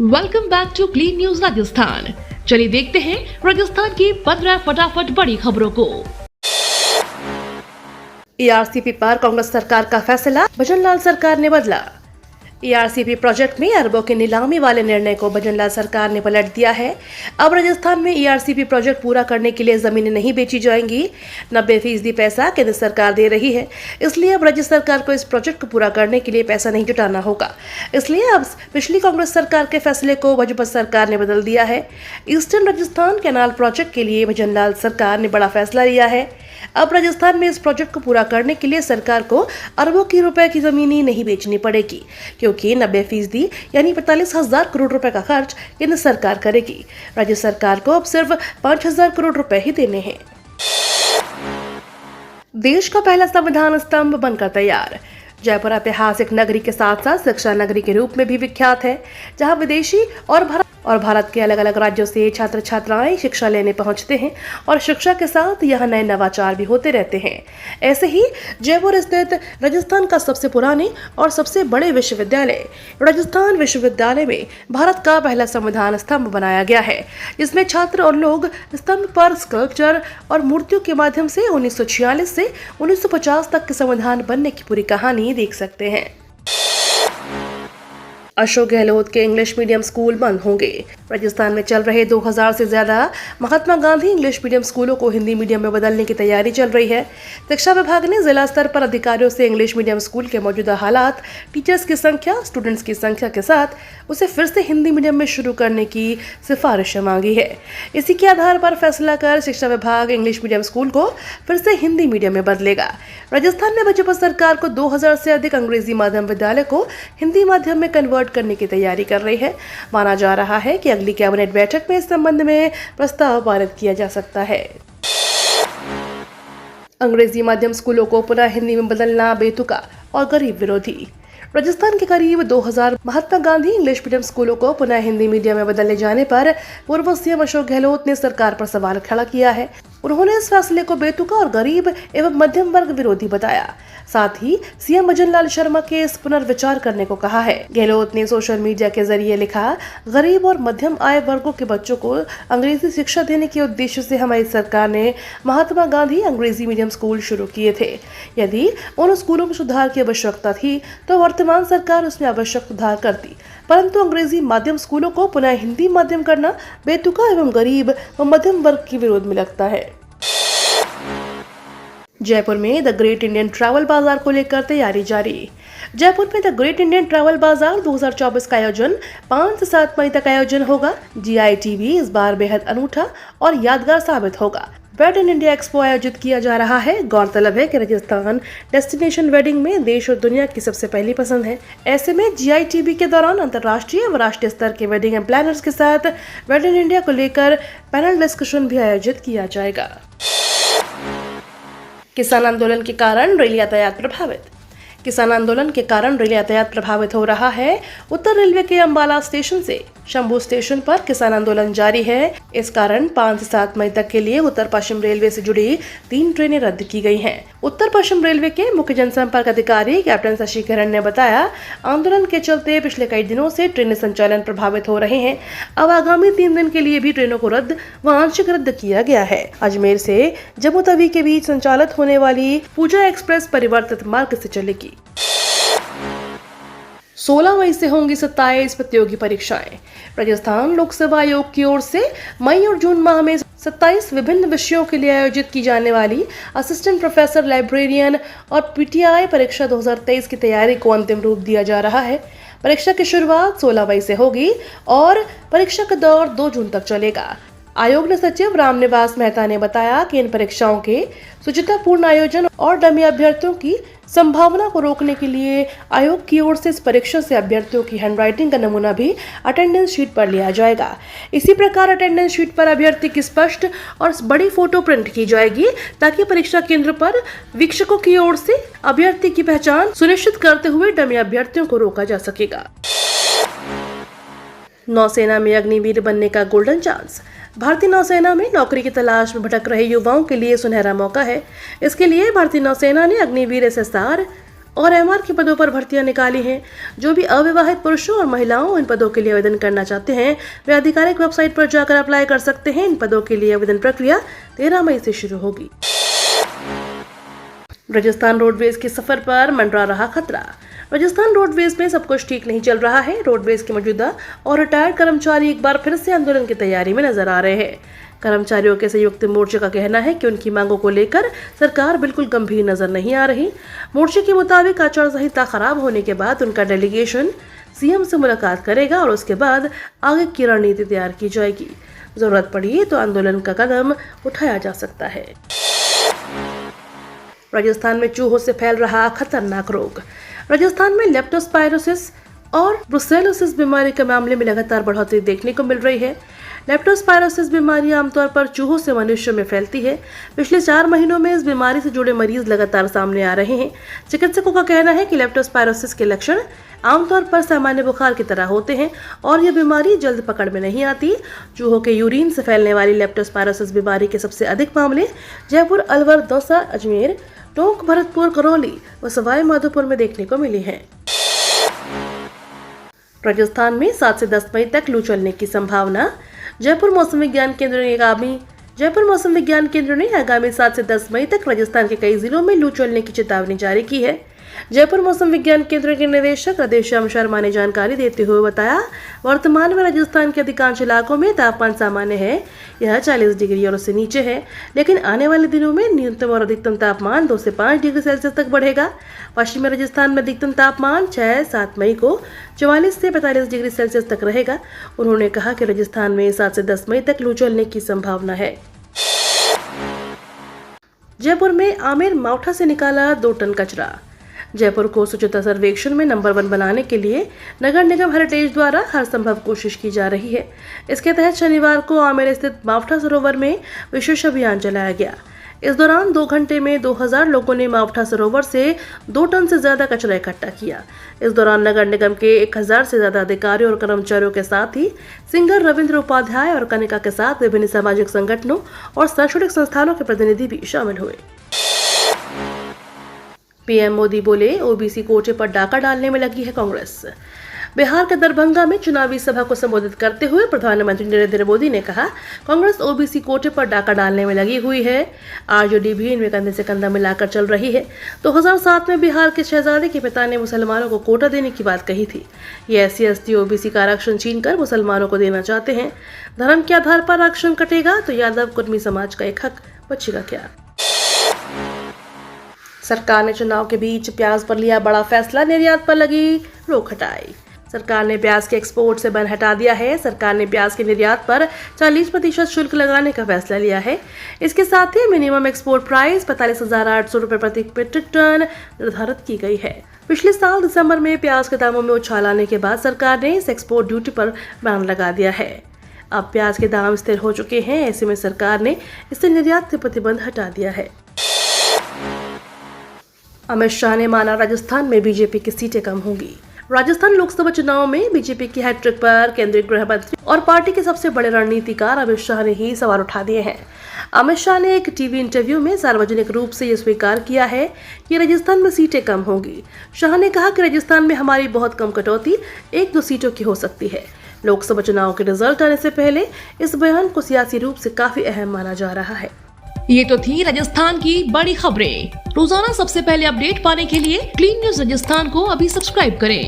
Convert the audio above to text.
Welcome back to clean news Rajasthan. चलिए देखते हैं राजस्थान की 15 फटाफट बड़ी खबरों को। ईआरसीपी पर कांग्रेस सरकार का फैसला, भजनलाल सरकार ने बदला। ईआरसीपी प्रोजेक्ट में अरबों की नीलामी वाले निर्णय को भजनलाल सरकार ने पलट दिया है। अब राजस्थान में ईआरसीपी प्रोजेक्ट पूरा करने के लिए जमीनें नहीं बेची जाएंगी। 90% पैसा केंद्र सरकार दे रही है, इसलिए अब राज्य सरकार को इस प्रोजेक्ट को पूरा करने के लिए पैसा नहीं जुटाना होगा। इसलिए अब पिछली कांग्रेस सरकार के फैसले को भाजपा सरकार ने बदल दिया है। ईस्टर्न राजस्थान कैनाल प्रोजेक्ट के लिए भजनलाल सरकार ने बड़ा फैसला लिया है। अब राजस्थान में इस प्रोजेक्ट को पूरा करने के लिए सरकार को अरबों की रुपए की जमीनें नहीं बेचनी पड़ेगी, क्योंकि 90% यानी 45,000 करोड़ रुपए का खर्च केंद्र सरकार करेगी। राज्य सरकार को अब सिर्फ 5,000 करोड़ रुपए ही देने हैं। देश का पहला संविधान स्तंभ बनकर तैयार। जयपुर ऐतिहासिक नगरी के साथ साथ शिक्षा नगरी के रूप में भी विख्यात है, जहां विदेशी और भारत के अलग अलग राज्यों से छात्र छात्राएं शिक्षा लेने पहुंचते हैं और शिक्षा के साथ यहां नए नवाचार भी होते रहते हैं। ऐसे ही जयपुर स्थित राजस्थान का सबसे पुराने और सबसे बड़े विश्वविद्यालय राजस्थान विश्वविद्यालय में भारत का पहला संविधान स्तंभ बनाया गया है, जिसमें छात्र और लोग स्तंभ पर स्कल्पचर और मूर्तियों के माध्यम से 1946 से 1950 तक के संविधान बनने की पूरी कहानी देख सकते हैं। अशोक गहलोत के इंग्लिश मीडियम स्कूल बंद होंगे। राजस्थान में चल रहे 2000 से ज्यादा महात्मा गांधी इंग्लिश मीडियम स्कूलों को हिंदी मीडियम में बदलने की तैयारी चल रही है। शिक्षा विभाग ने जिला स्तर पर अधिकारियों से इंग्लिश मीडियम स्कूल के मौजूदा हालात, टीचर्स की संख्या, स्टूडेंट्स की संख्या के साथ उसे फिर से हिंदी मीडियम में शुरू करने की सिफारिश मांगी है। इसी के आधार पर फैसला कर शिक्षा विभाग इंग्लिश मीडियम स्कूल को फिर से हिंदी मीडियम में बदलेगा। राजस्थान में भाजपा सरकार को 2000 से अधिक अंग्रेजी माध्यम विद्यालय को हिंदी माध्यम में कन्वर्ट करने की तैयारी कर रही है। माना जा रहा है कि अगली कैबिनेट बैठक में इस संबंध में प्रस्ताव पारित किया जा सकता है। अंग्रेजी माध्यम स्कूलों को पुनः हिंदी में बदलना बेतुका और गरीब विरोधी। राजस्थान के करीब 2000 महात्मा गांधी इंग्लिश मीडियम स्कूलों को पुनः हिंदी मीडियम में बदले जाने पर पूर्व सीएम अशोक गहलोत ने सरकार पर सवाल खड़ा किया है। उन्होंने इस फैसले को बेतुका और गरीब एवं मध्यम वर्ग विरोधी बताया। साथ ही सीएम भजनलाल शर्मा के इस पुनर्विचार करने को कहा है। गहलोत ने सोशल मीडिया के जरिए लिखा, गरीब और मध्यम आय वर्गों के बच्चों को अंग्रेजी शिक्षा देने के उद्देश्य से हमारी सरकार ने महात्मा गांधी अंग्रेजी मीडियम स्कूल शुरू किए थे। यदि उन स्कूलों में सुधार की आवश्यकता थी तो वर्तमान सरकार उसमें आवश्यक सुधार करती, परंतु अंग्रेजी माध्यम स्कूलों को पुनः हिंदी माध्यम करना बेतुका एवं गरीब व मध्यम वर्ग के विरोध में लगता है। जयपुर में द ग्रेट इंडियन ट्रैवल बाजार को लेकर तैयारी जारी। जयपुर में द ग्रेट इंडियन ट्रैवल बाजार 2024 का आयोजन 5 से 7 मई तक आयोजन होगा। GITV इस बार बेहद अनूठा और यादगार साबित होगा। वेड इन इंडिया एक्सपो आयोजित किया जा रहा है। गौरतलब है कि राजस्थान डेस्टिनेशन वेडिंग में देश और दुनिया की सबसे पहली पसंद है। ऐसे में GITV के दौरान अंतर्राष्ट्रीय व राष्ट्रीय स्तर के वेडिंग एंड प्लानर्स के साथ वेड इन इंडिया को लेकर पैनल डिस्कशन भी आयोजित किया जाएगा। किसान आंदोलन के कारण रेल यातायात प्रभावित। किसान आंदोलन के कारण रेल यातायात प्रभावित हो रहा है। उत्तर रेलवे के अंबाला स्टेशन से शंभू स्टेशन पर किसान आंदोलन जारी है। इस कारण 5 से 7 मई तक के लिए उत्तर पश्चिम रेलवे से जुड़ी 3 ट्रेनें रद्द की गई हैं। उत्तर पश्चिम रेलवे के मुख्य जनसंपर्क अधिकारी कैप्टन शशि किरण ने बताया, आंदोलन के चलते पिछले कई दिनों से ट्रेन संचालन प्रभावित हो रहे हैं। अब आगामी 3 दिन के लिए भी ट्रेनों को रद्द व आंशिक रद्द किया गया है। अजमेर से जम्मू तवी के बीच संचालित होने वाली पूजा एक्सप्रेस परिवर्तित मार्ग से चलेगी। 16 मई से होंगी 27 प्रतियोगी परीक्षाएं। राजस्थान लोक सेवा आयोग की ओर से मई और जून माह में 27 विभिन्न विषयों के लिए आयोजित की जाने वाली असिस्टेंट प्रोफेसर, लाइब्रेरियन और PTI परीक्षा 2023 की तैयारी को अंतिम रूप दिया जा रहा है। परीक्षा की शुरुआत 16 मई से होगी और परीक्षा का दौर 2 जून तक चलेगा। आयोग ने सचिव रामनिवास मेहता ने बताया कि इन परीक्षाओं के शुचितापूर्ण आयोजन और डमी अभ्यर्थियों की संभावना को रोकने के लिए आयोग की ओर से इस परीक्षा से अभ्यर्थियों की हैंडराइटिंग का नमूना भी अटेंडेंस शीट पर लिया जाएगा। इसी प्रकार अटेंडेंस शीट पर अभ्यर्थी की स्पष्ट और बड़ी फोटो प्रिंट की जाएगी, ताकि परीक्षा केंद्र पर वीक्षकों की ओर से अभ्यर्थी की पहचान सुनिश्चित करते हुए डमी अभ्यर्थियों को रोका जा सकेगा। नौसेना में अग्निवीर बनने का गोल्डन चांस। भारतीय नौसेना में नौकरी की तलाश में भटक रहे युवाओं के लिए सुनहरा मौका है। इसके लिए भारतीय नौसेना ने अग्निवीर SSR और एमआर के पदों पर भर्तियां निकाली हैं। जो भी अविवाहित पुरुषों और महिलाओं इन पदों के लिए आवेदन करना चाहते हैं वे आधिकारिक वेबसाइट पर जाकर अप्लाई कर सकते हैं। इन पदों के लिए आवेदन प्रक्रिया 13 मई से शुरू होगी। राजस्थान रोडवेज के सफर पर मंडरा रहा खतरा। राजस्थान रोडवेज में सब कुछ ठीक नहीं चल रहा है। रोडवेज के मौजूदा और रिटायर्ड कर्मचारी एक बार फिर से आंदोलन की तैयारी में नजर आ रहे हैं। कर्मचारियों के संयुक्त मोर्चे का कहना है कि उनकी मांगों को लेकर सरकार बिल्कुल गंभीर नजर नहीं आ रही। मोर्चे के मुताबिक आचार संहिता खराब होने के बाद उनका डेलीगेशन सीएम से मुलाकात करेगा और उसके बाद आगे की रणनीति तैयार की जाएगी। जरूरत पड़ी तो आंदोलन का कदम उठाया जा सकता है। राजस्थान में चूहों से फैल रहा खतरनाक रोग। राजस्थान में लेप्टोस्पायरोसिस और ब्रुसेलोसिस बीमारी के मामले में लगातार बढ़ोतरी देखने को मिल रही है। लेप्टोस्पायरोसिस बीमारी आमतौर पर चूहों से मनुष्य में फैलती है। पिछले 4 महीनों में इस बीमारी से जुड़े मरीज लगातार सामने आ रहे हैं। चिकित्सकों का कहना है कि लेप्टोस्पायरोसिस के लक्षण आमतौर पर सामान्य बुखार की तरह होते हैं और यह बीमारी जल्द पकड़ में नहीं आती। चूहों के यूरिन से फैलने वाली लेप्टोस्पायरोसिस बीमारी के सबसे अधिक मामले जयपुर, अलवर, दौसा, अजमेर, टोंक, भरतपुर, करौली व सवाई माधोपुर में देखने को मिली है। राजस्थान में 7 से 10 मई तक लू चलने की संभावना। जयपुर मौसम विज्ञान केंद्र ने आगामी 7 से 10 मई तक राजस्थान के कई जिलों में लू चलने की चेतावनी जारी की है। जयपुर मौसम विज्ञान केंद्र के निदेशक राधेश्याम शर्मा ने जानकारी देते हुए बताया, वर्तमान में राजस्थान के अधिकांश इलाकों में तापमान सामान्य है, यह 40 डिग्री और उससे नीचे है, लेकिन आने वाले दिनों में न्यूनतम और अधिकतम तापमान 2 से 5 डिग्री सेल्सियस तक बढ़ेगा। पश्चिमी राजस्थान में अधिकतम तापमान 6-7 मई को 44 से 45 डिग्री सेल्सियस तक रहेगा। उन्होंने कहा कि राजस्थान में 7 से 10 मई तक लू चलने की संभावना है। जयपुर में आमेर मावठा से निकाला 2 टन कचरा। जयपुर को स्वच्छता सर्वेक्षण में नंबर 1 बनाने के लिए नगर निगम हेरिटेज द्वारा हर संभव कोशिश की जा रही है। इसके तहत शनिवार को आमेर स्थित मावठा सरोवर में विशेष अभियान चलाया गया। इस दौरान 2 घंटे में 2000 लोगों ने मावठा सरोवर से 2 टन से ज्यादा कचरा इकट्ठा किया। इस दौरान नगर निगम के 1000 से ज्यादा अधिकारियों और कर्मचारियों के साथ ही सिंगर रविंद्र उपाध्याय और कनिका के साथ विभिन्न सामाजिक संगठनों और शैक्षणिक संस्थानों के प्रतिनिधि भी शामिल हुए। पीएम मोदी बोले, ओबीसी कोटे पर डाका डालने में लगी है कांग्रेस। बिहार के दरभंगा में चुनावी सभा को संबोधित करते हुए प्रधानमंत्री नरेंद्र मोदी ने कहा, कांग्रेस ओबीसी कोटे पर डाका डालने में लगी हुई है। आरजेडी भी इनमें कंधे से कंधा मिलाकर चल रही है। 2007 में बिहार के शहजादे के पिता ने मुसलमानों को कोटा देने की बात कही थी। ये SC/ST ओबीसी का आरक्षण छीनकर मुसलमानों को देना चाहते हैं। धर्म के आधार पर आरक्षण कटेगा तो यादव कुर्मी समाज का एक हक बचेगा क्या? सरकार ने चुनाव के बीच प्याज पर लिया बड़ा फैसला, निर्यात पर लगी रोक हटाई। सरकार ने प्याज के एक्सपोर्ट से बैन हटा दिया है। सरकार ने प्याज के निर्यात पर 40% शुल्क लगाने का फैसला लिया है। इसके साथ ही मिनिमम एक्सपोर्ट प्राइस 45,800 रुपए प्रति मीट्रिक टन निर्धारित की गई है। पिछले साल दिसंबर में प्याज के दामों में उछाल आने के बाद सरकार ने इस एक्सपोर्ट ड्यूटी पर बैन लगा दिया है। अब प्याज के दाम स्थिर हो चुके हैं। ऐसे में सरकार ने इससे निर्यात से प्रतिबंध हटा दिया है। अमित शाह ने माना, राजस्थान में बीजेपी की सीटें कम होंगी। राजस्थान लोकसभा चुनाव में बीजेपी की हैट्रिक पर केंद्रीय गृह मंत्री और पार्टी के सबसे बड़े रणनीतिकार अमित शाह ने ही सवाल उठा दिए हैं। अमित शाह ने एक टीवी इंटरव्यू में सार्वजनिक रूप से ये स्वीकार किया है कि राजस्थान में सीटें कम होंगी। शाह ने कहा कि राजस्थान में हमारी बहुत कम कटौती 1-2 सीटों की हो सकती है। लोकसभा चुनाव के रिजल्ट आने से पहले इस बयान को सियासी रूप से काफी अहम माना जा रहा है। ये तो थी राजस्थान की बड़ी खबरें। रोजाना सबसे पहले अपडेट पाने के लिए क्लीन न्यूज राजस्थान को अभी सब्सक्राइब करें।